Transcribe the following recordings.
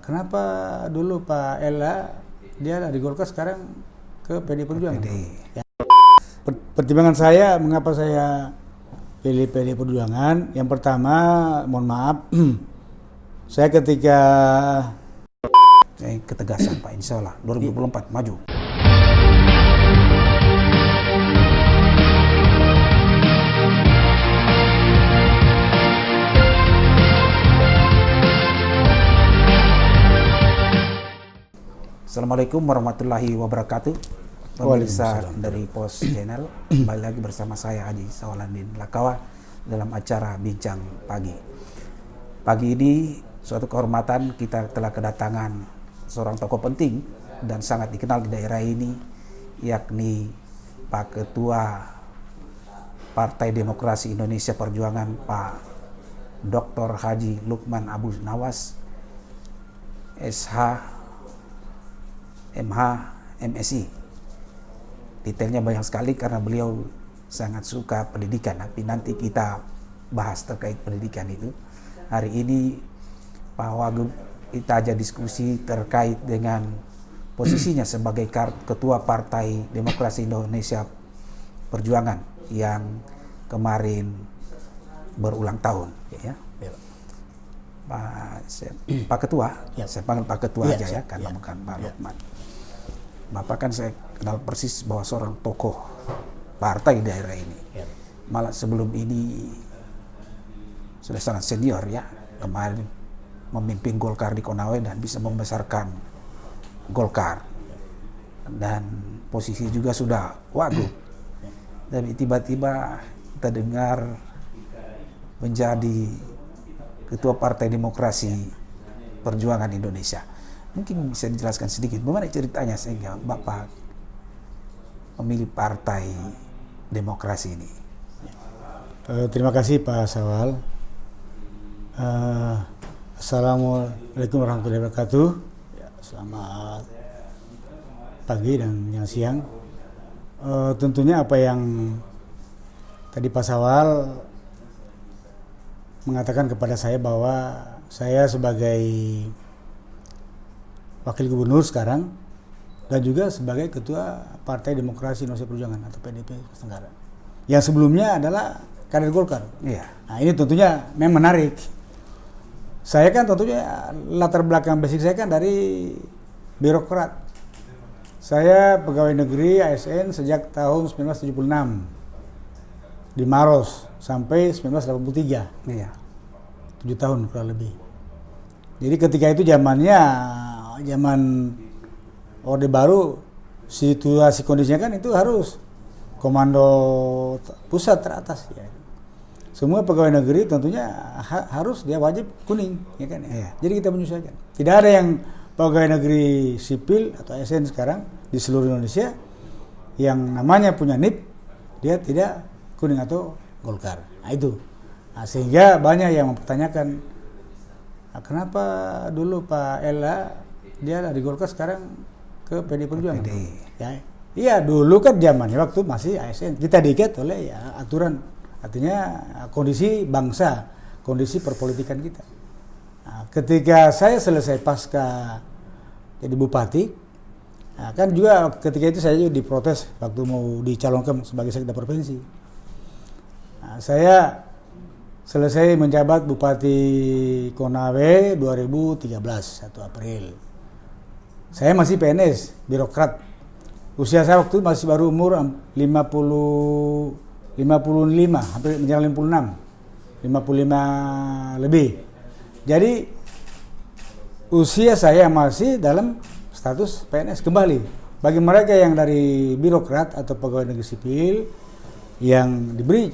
Kenapa dulu Pak Ella dia dari Golkar sekarang ke PD Perjuangan? Ya. Pertimbangan saya mengapa saya pilih PD Perjuangan, yang pertama mohon maaf saya ketika ketegasan Pak, insya Allah 2024 maju. Assalamualaikum warahmatullahi wabarakatuh. Pemirsa dari Pos Channel, kembali lagi bersama saya Haji Sawalandin Lakawa dalam acara Bincang Pagi. Pagi ini suatu kehormatan kita telah kedatangan seorang tokoh penting dan sangat dikenal di daerah ini, yakni Pak Ketua Partai Demokrasi Indonesia Perjuangan, Pak Dr. Haji Lukman Abu Nawas, SH, MH, MSI. Detailnya banyak sekali karena beliau sangat suka pendidikan, tapi nanti kita bahas terkait pendidikan itu. Hari ini Pak Wagub kita aja diskusi terkait dengan posisinya sebagai Ketua Partai Demokrasi Indonesia Perjuangan yang kemarin berulang tahun, ya. Pak Ketua, ya, saya panggil Pak Ketua aja ya, karena bukan Pak Lukman. Bapak kan saya kenal persis bahwa seorang tokoh partai di daerah ini. Malah sebelum ini sudah sangat senior ya, kemarin memimpin Golkar di Konawe dan bisa membesarkan Golkar. Dan posisi juga sudah Wagub. Dan tiba-tiba kita dengar menjadi Ketua Partai Demokrasi Perjuangan Indonesia. Mungkin bisa dijelaskan sedikit bagaimana ceritanya sehingga Bapak memilih Partai Demokrasi ini. Terima kasih Pak Sawal. Assalamualaikum warahmatullahi wabarakatuh. Ya, selamat pagi dan siang. Tentunya apa yang tadi Pak Sawal mengatakan kepada saya bahwa saya sebagai Wakil Gubernur sekarang dan juga sebagai Ketua Partai Demokrasi Indonesia Perjuangan atau PDP Tenggara. Yang sebelumnya adalah kader Golkar. Iya. Nah, ini tentunya memang menarik. Saya kan tentunya latar belakang basic saya kan dari birokrat. Saya pegawai negeri ASN sejak tahun 1976 di Maros sampai 1983. Iya. 7 tahun kurang lebih. Jadi ketika itu zaman Orde Baru, situasi kondisinya kan itu harus komando pusat teratas ya. Semua pegawai negeri tentunya harus dia wajib kuning, ya kan? Ya. Jadi kita menyesuaikan. Tidak ada yang pegawai negeri sipil atau ASN sekarang di seluruh Indonesia yang namanya punya NIP dia tidak kuning atau Golkar. Nah itu. Nah, sehingga banyak yang mempertanyakan kenapa dulu Pak Ella dia dari Golkar sekarang ke PD Perjuangan. Ya, iya dulu kan zamannya waktu masih ASN kita diikat oleh ya aturan, artinya kondisi bangsa, kondisi perpolitikan kita. Nah, ketika saya selesai pasca jadi bupati, nah, kan juga ketika itu saya juga diprotes waktu mau dicalonkan sebagai sekda provinsi. Nah, saya selesai menjabat Bupati Konawe 2013 1 April. Saya masih PNS, birokrat. Usia saya waktu itu masih baru umur 55, hampir menjelang 55 lebih. Jadi usia saya masih dalam status PNS kembali. Bagi mereka yang dari birokrat atau pegawai negeri sipil yang diberi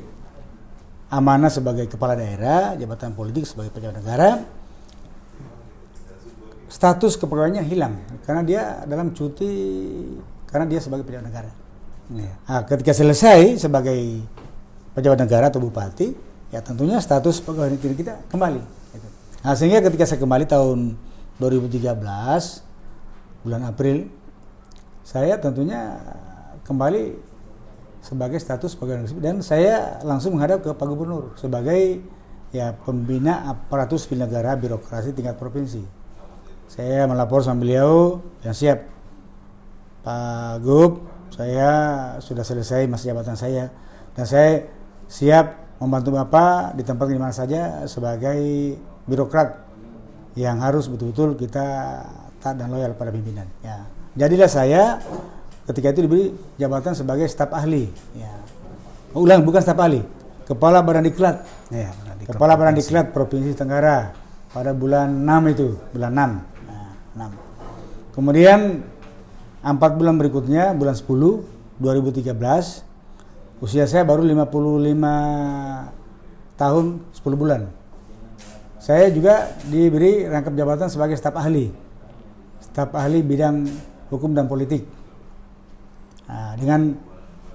amanah sebagai kepala daerah, jabatan politik sebagai pejabat negara, status kepegawaiannya hilang karena dia dalam cuti karena dia sebagai pejabat negara. Nah, ketika selesai sebagai pejabat negara atau bupati, ya tentunya status pegawai negeri kita kembali. Nah, sehingga ketika saya kembali tahun 2013 bulan April, saya tentunya kembali sebagai status pegawai negeri dan saya langsung menghadap ke Pak Gubernur sebagai ya pembina aparatur sipil negara birokrasi tingkat provinsi. saya melapor sama beliau yang siap Pak Gub, saya sudah selesai masa jabatan saya dan saya siap membantu Bapak di tempat di mana saja sebagai birokrat yang harus betul-betul kita taat dan loyal pada pimpinan. Ya. Jadilah saya ketika itu diberi jabatan sebagai staf ahli. Ya. Ulang, bukan staf ahli, Kepala Badan Diklat. Ya, Kepala Badan Diklat Provinsi Tenggara pada bulan 6 itu, bulan 6. Nah, 6. Kemudian 4 bulan berikutnya, bulan 10, 2013, usia saya baru 55 tahun 10 bulan. Saya juga diberi rangkap jabatan sebagai staf ahli bidang hukum dan politik. Nah, dengan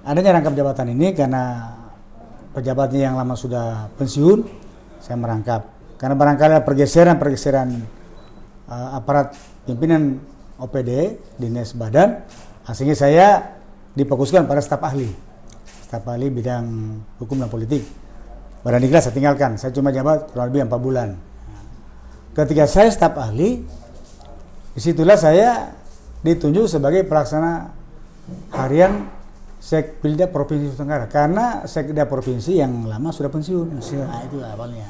adanya rangkap jabatan ini, karena pejabatnya yang lama sudah pensiun, saya merangkap. Karena barangkali ada pergeseran aparat pimpinan OPD, Dinas Badan, sehingga saya difokuskan pada staf ahli bidang hukum dan politik. Badan Diklat saya tinggalkan, saya cuma jabat kurang lebih 4 bulan. Ketika saya staf ahli, disitulah saya ditunjuk sebagai pelaksana harian Sekpilda Provinsi Tenggara, karena Sekda Provinsi yang lama sudah pensiun. Nah, itu awalnya.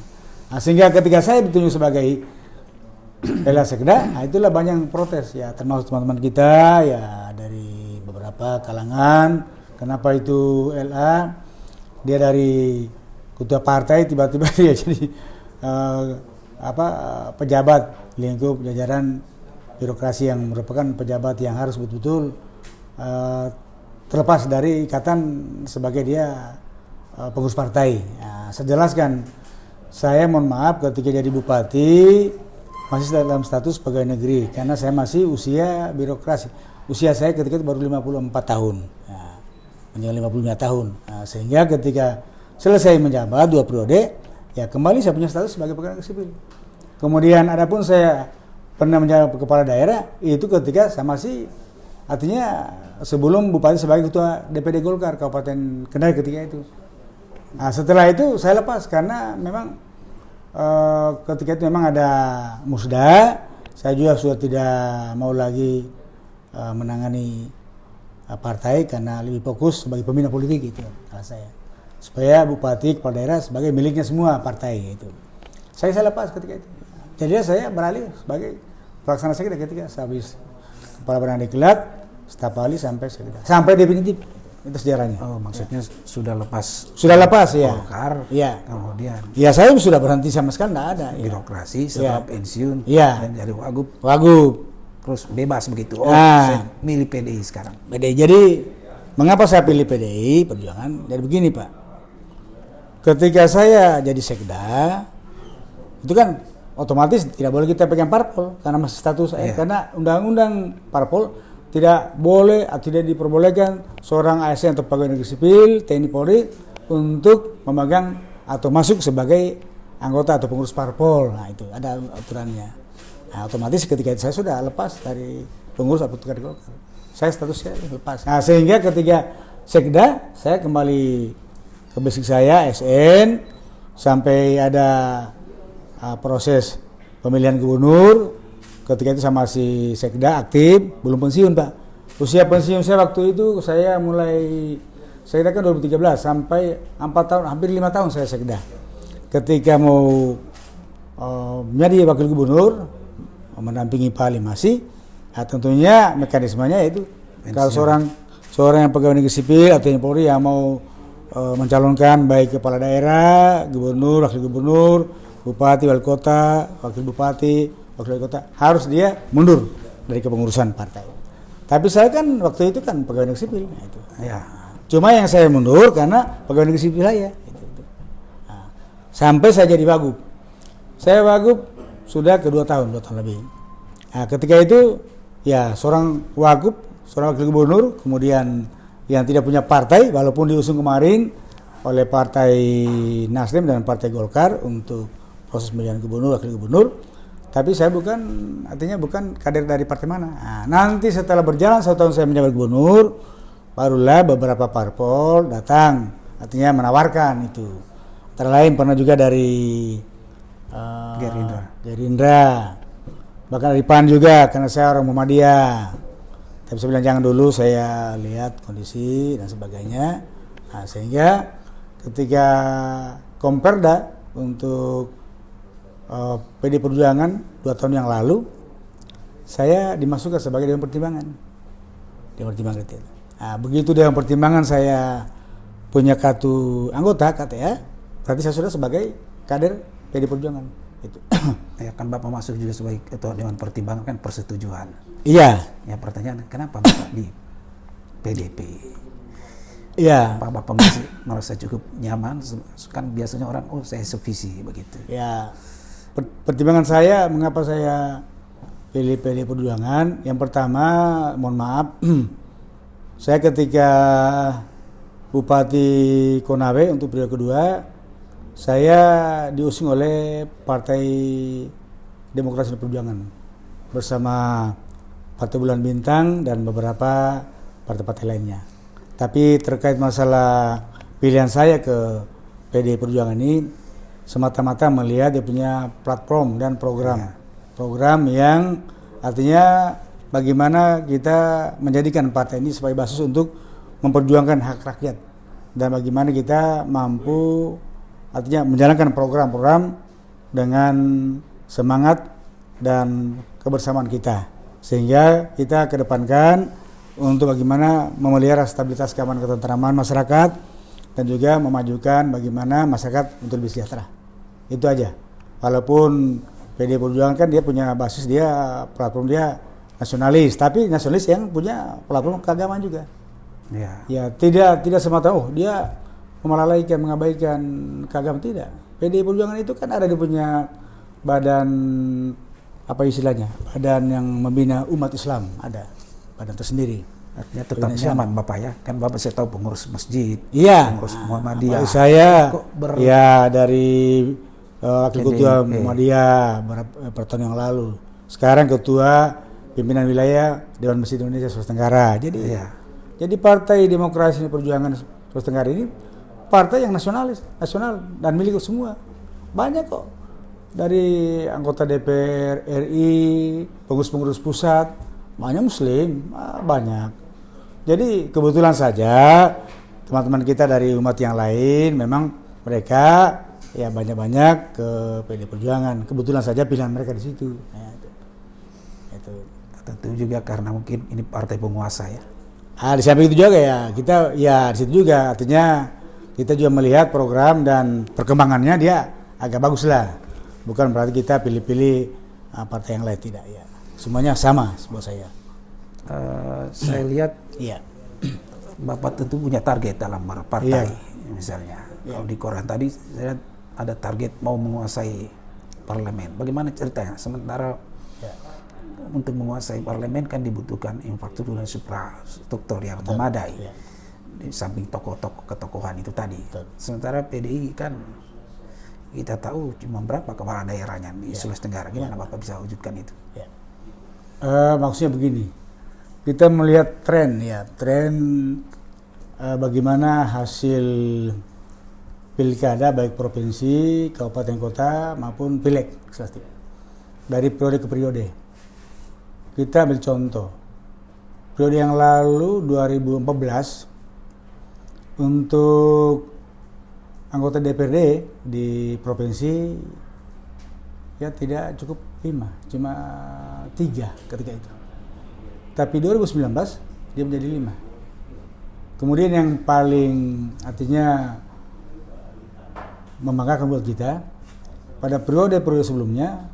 Nah, sehingga ketika saya ditunjuk sebagai Pela Sekda, nah itulah banyak yang protes ya, termasuk teman-teman kita ya dari beberapa kalangan. Kenapa itu LA? Dia dari ketua partai tiba-tiba dia jadi pejabat lingkup jajaran birokrasi yang merupakan pejabat yang harus betul-betul terlepas dari ikatan sebagai dia pengurus partai. Nah, saya jelaskan, saya mohon maaf ketika jadi bupati masih dalam status pegawai negeri karena saya masih usia birokrasi. Usia saya ketika itu baru 54 tahun. Nah, menjelang 55 tahun. Nah, sehingga ketika selesai menjabat 2 periode, ya kembali saya punya status sebagai pegawai negeri sipil. Kemudian adapun saya pernah menjabat kepala daerah, itu ketika saya masih, artinya sebelum bupati sebagai ketua DPD Golkar Kabupaten Kendari ketika itu. Nah, setelah itu saya lepas karena memang ketika itu memang ada musda, saya juga sudah tidak mau lagi menangani partai karena lebih fokus sebagai pembina politik itu kalau saya. Supaya bupati kepala daerah sebagai miliknya semua partai itu. Saya lepas ketika itu. Jadi saya beralih sebagai pelaksana sekda ketika saya habis Kepala Badan Diklat, staf ahli sampai definitif. Itu sejarahnya. Oh, maksudnya sudah lepas. Sudah lepas ya. Golkar. Iya. Kemudian. Ya saya sudah berhenti sama sekali, enggak ada. Birokrasi setelah pensiun. Iya. Dan jadi wagub. Terus bebas begitu. Saya milih PDI sekarang. PDI. Jadi mengapa saya pilih PDI Perjuangan? Jadi begini Pak. Ketika saya jadi sekda, itu kan otomatis tidak boleh kita pegang parpol karena masih status karena undang-undang parpol tidak boleh atau tidak diperbolehkan seorang ASN atau pegawai negeri sipil TNI Polri untuk memegang atau masuk sebagai anggota atau pengurus parpol. Nah itu ada aturannya. Nah, otomatis ketika itu saya sudah lepas dari pengurus atau petugas Golkar. Saya statusnya lepas. Nah sehingga ketika sekda saya kembali ke basic saya SN sampai ada proses pemilihan gubernur. Ketika itu saya masih sekda aktif, belum pensiun Pak. Usia pensiun saya waktu itu saya mulai sekda kan 2013 sampai 4 tahun, hampir 5 tahun saya sekda. Ketika mau menjadi wakil gubernur, mendampingi Pak Ali Masih, tentunya mekanismenya itu kalau seorang yang pegawai negeri sipil atau yang Polri yang mau mencalonkan baik kepala daerah, gubernur, wakil gubernur, bupati, wali kota, wakil bupati, wakil wali kota, harus dia mundur dari kepengurusan partai. Tapi saya kan waktu itu kan pegawai negeri sipil. Nah, itu. Ya. Cuma yang saya mundur karena pegawai negeri sipil saya. Nah, sampai saya jadi wagub. Saya wagub sudah ke 2 tahun lebih. Nah, ketika itu ya seorang wagub, seorang wakil gubernur, kemudian yang tidak punya partai, walaupun diusung kemarin oleh Partai Nasdem dan Partai Golkar untuk proses pemilihan gubernur, wakil gubernur, tapi saya artinya bukan kader dari partai mana. Nah, nanti setelah berjalan 1 tahun saya menjabat gubernur, barulah beberapa parpol datang, artinya menawarkan itu. Antara lain pernah juga dari Gerindra. Bahkan dari PAN juga, karena saya orang Muhammadiyah. Tapi saya bilang jangan dulu, saya lihat kondisi dan sebagainya. Nah, sehingga ketika Komperda untuk PD Perjuangan 2 tahun yang lalu, saya dimasukkan sebagai Dewan Pertimbangan. Dewan Pertimbangan itu. Nah, begitu Dewan Pertimbangan saya punya kartu anggota KTA, berarti saya sudah sebagai kader PD Perjuangan. Itu. Ya kan Bapak masuk juga sebagai Ketua Dewan Pertimbangan kan persetujuan. Iya. Ya pertanyaan, kenapa Bapak di PDP? Iya. Bapak masih merasa cukup nyaman, kan biasanya orang, oh saya sevisi begitu. Ya, pertimbangan saya mengapa saya pilih PD Perjuangan. Yang pertama, mohon maaf, saya ketika Bupati Konawe untuk periode kedua, saya diusung oleh Partai Demokrasi dan Perjuangan bersama Partai Bulan Bintang dan beberapa partai-partai lainnya. Tapi terkait masalah pilihan saya ke PD Perjuangan ini semata-mata melihat dia punya platform dan program. Program yang artinya bagaimana kita menjadikan partai ini sebagai basis untuk memperjuangkan hak rakyat dan bagaimana kita mampu artinya menjalankan program-program dengan semangat dan kebersamaan kita, sehingga kita kedepankan untuk bagaimana memelihara stabilitas keamanan ketentraman masyarakat dan juga memajukan bagaimana masyarakat untuk lebih sejahtera. Itu aja. Walaupun PD Perjuangan kan dia punya basis, dia platform dia nasionalis, tapi nasionalis yang punya platform keagamaan juga. Ya tidak semata dia melalaikan, mengabaikan keagamaan, tidak. PD Perjuangan itu kan ada di punya badan apa istilahnya, badan yang membina umat Islam, ada badan tersendiri. Artinya tetap nyaman Bapak ya, kan Bapak saya tahu pengurus masjid, iya, pengurus Muhammadiyah. Saya ya dari wakil ketua Muhammadiyah beberapa tahun yang lalu. Sekarang ketua pimpinan wilayah Dewan Masjid Indonesia Sulawesi Tenggara. Jadi Partai Demokrasi dan Perjuangan Sulawesi Tenggara ini partai yang nasional dan milik semua. Banyak kok dari anggota DPR RI, pengurus-pengurus pusat, banyak Muslim, banyak. Jadi kebetulan saja teman-teman kita dari umat yang lain memang mereka ya banyak-banyak ke PD Perjuangan. Kebetulan saja pilihan mereka di situ. Ya, itu. Tentu juga karena mungkin ini partai penguasa ya. Di samping itu juga ya kita ya di situ juga artinya kita juga melihat program dan perkembangannya dia agak bagus lah. Bukan berarti kita pilih-pilih partai yang lain, tidak ya. Semuanya sama buat saya. Saya lihat iya. Bapak tentu punya target dalam partai misalnya. Kalau di koran tadi saya ada target mau menguasai parlemen. Bagaimana ceritanya? Sementara untuk menguasai parlemen kan dibutuhkan infrastruktur dan infrastruktur yang memadai. Di samping tokoh-tokoh ketokohan itu tadi. Sementara PDI kan kita tahu cuma berapa kepala daerahnya di Sulawesi Tenggara. Gimana Bapak bisa wujudkan itu? Maksudnya begini, kita melihat tren bagaimana hasil pilkada baik provinsi, kabupaten kota maupun pileg dari periode ke periode. Kita ambil contoh periode yang lalu 2014 untuk anggota DPRD di provinsi ya tidak cukup 5, cuma 3 ketika itu. Tapi 2019 dia menjadi 5. Kemudian yang paling artinya membanggakan buat kita, pada periode sebelumnya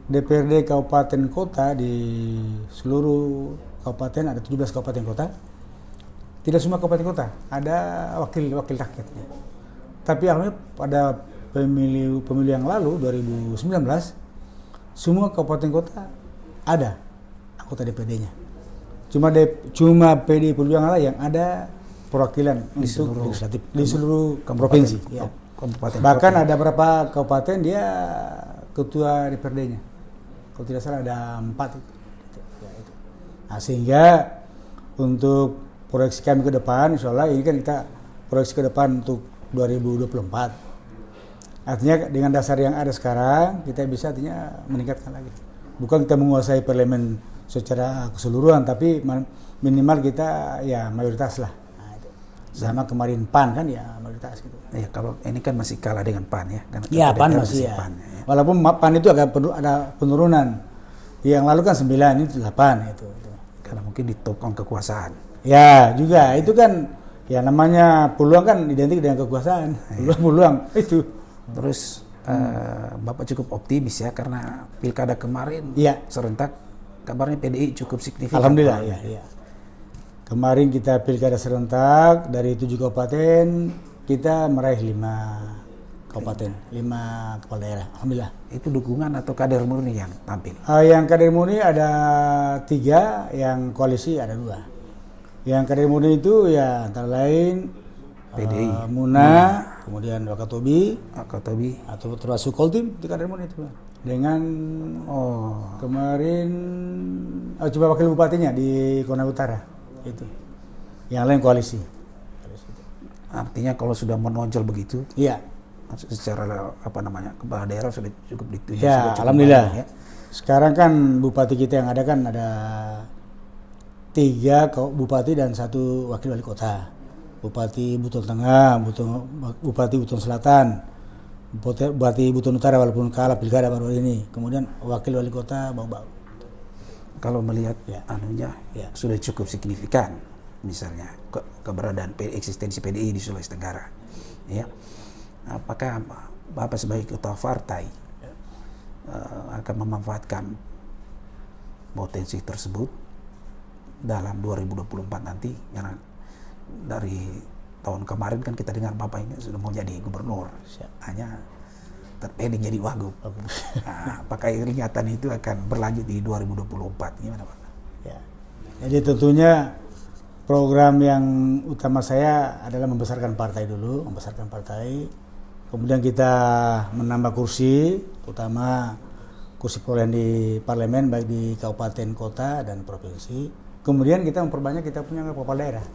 DPRD kabupaten kota di seluruh kabupaten, ada 17 kabupaten kota. Tidak semua kabupaten kota ada wakil rakyatnya. Tapi alhamdulillah pada pemilu yang lalu 2019 semua kabupaten kota ada anggota DPRD-nya. Cuma PD Perjuangan yang ada perwakilan di untuk legislatif di seluruh provinsi. Bahkan ada beberapa kabupaten dia ketua DPRD-nya. Kalau tidak salah ada 4 itu. Nah, sehingga untuk proyeksi kami ke depan, insya Allah ini kan kita proyeksi ke depan untuk 2024. Artinya dengan dasar yang ada sekarang kita bisa artinya meningkatkan lagi. bukan kita menguasai parlemen secara keseluruhan, tapi minimal kita ya mayoritas lah. Nah, itu. Sama kemarin PAN kan ya mayoritas gitu. Ya kalau ini kan masih kalah dengan PAN ya. Ya PAN masih ya. PAN, ya. Walaupun PAN itu agak ada penurunan. Yang lalu kan 9, ini 8 itu. Karena mungkin ditopang kekuasaan. Ya juga itu kan ya namanya peluang kan identik dengan kekuasaan. Peluang itu. Terus Bapak cukup optimis ya karena pilkada kemarin serentak kabarnya PDI cukup signifikan. Alhamdulillah ya. Kemarin kita pilkada serentak dari 7 kabupaten kita meraih 5 kabupaten, 5 kepala daerah. Alhamdulillah. Itu dukungan atau kader murni yang tampil? Yang kader murni ada 3, yang koalisi ada 2. Yang kader murni itu ya antara lain PDI, Muna, kemudian Wakatobi, atau termasuk Koltim di kader murni itu dengan kemarin coba wakil bupatinya di Kona Utara itu, yang lain koalisi. Artinya kalau sudah menonjol begitu, iya, secara kepala daerah sudah cukup ditunjuk. Ya, alhamdulillah. Ya. Sekarang kan bupati kita yang ada kan ada 3 bupati dan 1 wakil wali kota. Bupati Buton Tengah, Bupati Buton Selatan, Bupati Buton Utara walaupun kalah pilkada baru ini. Kemudian wakil wali kota Bau-Bau. Kalau melihat sudah cukup signifikan, misalnya keberadaan eksistensi PDI di Sulawesi Tenggara, ya. Apakah Bapak sebagai ketua partai akan memanfaatkan potensi tersebut dalam 2024 nanti? Karena dari tahun kemarin kan kita dengar Bapak ini sudah mau jadi gubernur, hanya terpilih jadi wagub. Nah, apakah ingatan itu akan berlanjut di 2024? Gimana Pak? Ya. Jadi tentunya program yang utama saya adalah membesarkan partai dulu, kemudian kita menambah kursi, terutama kursi perolehan di parlemen baik di kabupaten, kota dan provinsi. Kemudian kita memperbanyak kita punya kepala daerah.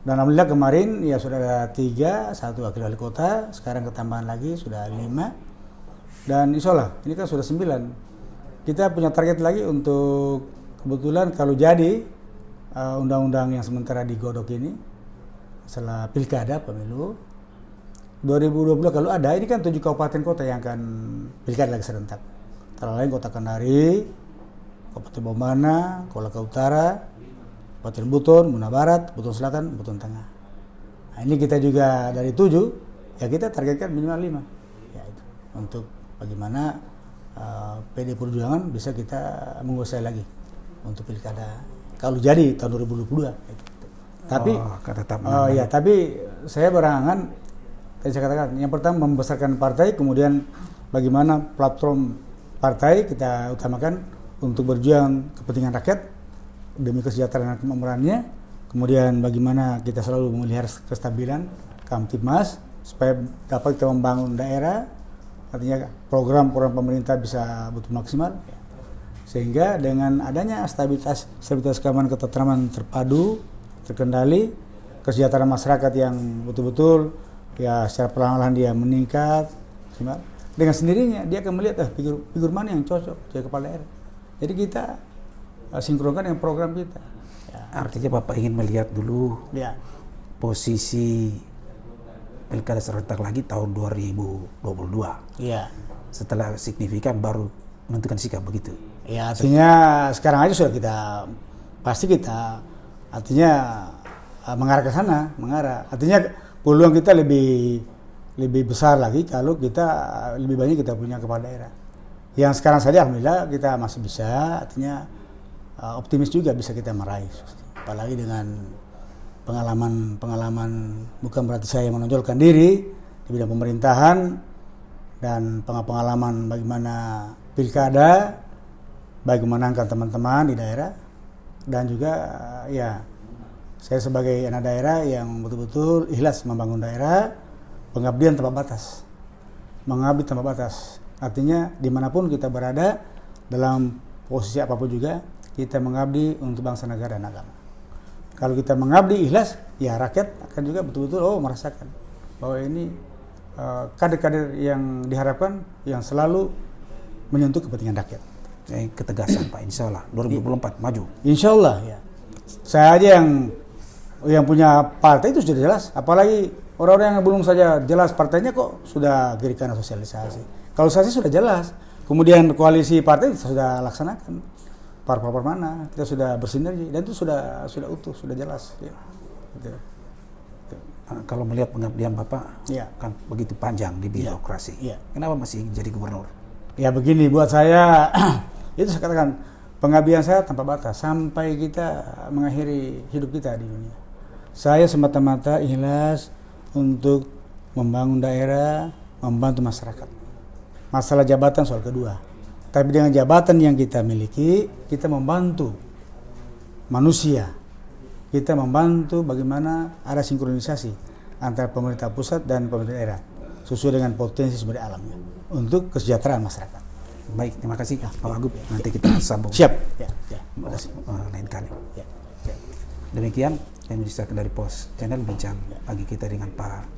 Dan alhamdulillah kemarin ya sudah ada 3, 1 wakil wali kota, sekarang ketambahan lagi sudah 5. Dan insya Allah ini kan sudah 9. Kita punya target lagi untuk kebetulan kalau jadi undang-undang yang sementara digodok ini setelah pilkada pemilu 2020 kalau ada, ini kan 7 kabupaten kota yang akan pilkada lagi serentak. Antara lain Kota Kendari, Kabupaten Bomana, Kolaka Utara, Kabupaten Buton, Muna Barat, Buton Selatan, Buton Tengah. Nah, ini kita juga dari 7, ya kita targetkan minimal 5. Ya itu. Untuk bagaimana PD Perjuangan bisa kita menguasai lagi untuk pilkada. Kalau jadi tahun 2022. Gitu. Tapi, tapi saya berangan, saya katakan, yang pertama membesarkan partai, kemudian bagaimana platform partai kita utamakan untuk berjuang kepentingan rakyat, demi kesejahteraan dan kemakmurannya. Kemudian bagaimana kita selalu memelihara kestabilan Kamtibmas supaya dapat kita membangun daerah, artinya program-program pemerintah bisa betul maksimal, sehingga dengan adanya stabilitas keamanan ketentraman terpadu, terkendali, kesejahteraan masyarakat yang betul-betul ya secara perlahan-lahan dia meningkat, dengan sendirinya dia akan melihat figur mana yang cocok jadi kepala daerah. Jadi kita sinkronkan dengan program kita. Ya. Artinya Bapak ingin melihat dulu posisi pilkada serentak lagi tahun 2022. Ya. Setelah signifikan baru menentukan sikap begitu. Ya, artinya sekarang aja sudah artinya mengarah ke sana, Artinya peluang kita lebih besar lagi kalau kita lebih banyak kita punya kepala daerah. Yang sekarang saja alhamdulillah kita masih bisa, artinya optimis juga bisa kita meraih, apalagi dengan pengalaman bukan berarti saya menonjolkan diri di bidang pemerintahan dan pengalaman bagaimana pilkada, baik memenangkan teman-teman di daerah, dan juga ya saya sebagai anak daerah yang betul-betul ikhlas membangun daerah, pengabdian tanpa batas, mengabdi tanpa batas, artinya dimanapun kita berada dalam posisi apapun juga kita mengabdi untuk bangsa, negara, dan agama. Kalau kita mengabdi ikhlas, ya rakyat akan juga betul-betul merasakan bahwa ini kader-kader yang diharapkan yang selalu menyentuh kepentingan rakyat. ketegasan Pak, insya Allah 2024 maju. Insya Allah ya. Saya aja yang punya partai itu sudah jelas, apalagi orang-orang yang belum saja jelas partainya kok sudah berikan sosialisasi. Kalau saya sih sudah jelas, kemudian koalisi partai sudah laksanakan, parpol mana kita sudah bersinergi dan itu sudah utuh, sudah jelas. Ya. Gitu. Kalau melihat pengabdian Bapak ya, kan begitu panjang di birokrasi, ya. Kenapa masih jadi gubernur? Ya begini, buat saya itu saya katakan pengabdian saya tanpa batas sampai kita mengakhiri hidup kita di dunia. Saya semata-mata ikhlas untuk membangun daerah, membantu masyarakat. Masalah jabatan soal kedua. Tapi dengan jabatan yang kita miliki, kita membantu manusia. Kita membantu bagaimana ada sinkronisasi antara pemerintah pusat dan pemerintah daerah sesuai dengan potensi sumber alamnya untuk kesejahteraan masyarakat. Baik, terima kasih Pak Wagub. Nanti kita sambung. Siap. Ya, lain kali. Ya. Demikian yang bisa dari Pos Channel bincang pagi kita dengan Pak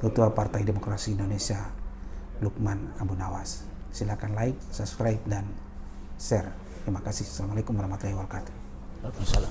Ketua Partai Demokrasi Indonesia Lukman Abu Nawas. Silakan like, subscribe dan share. Terima kasih. Assalamualaikum warahmatullahi wabarakatuh. Waalaikumsalam.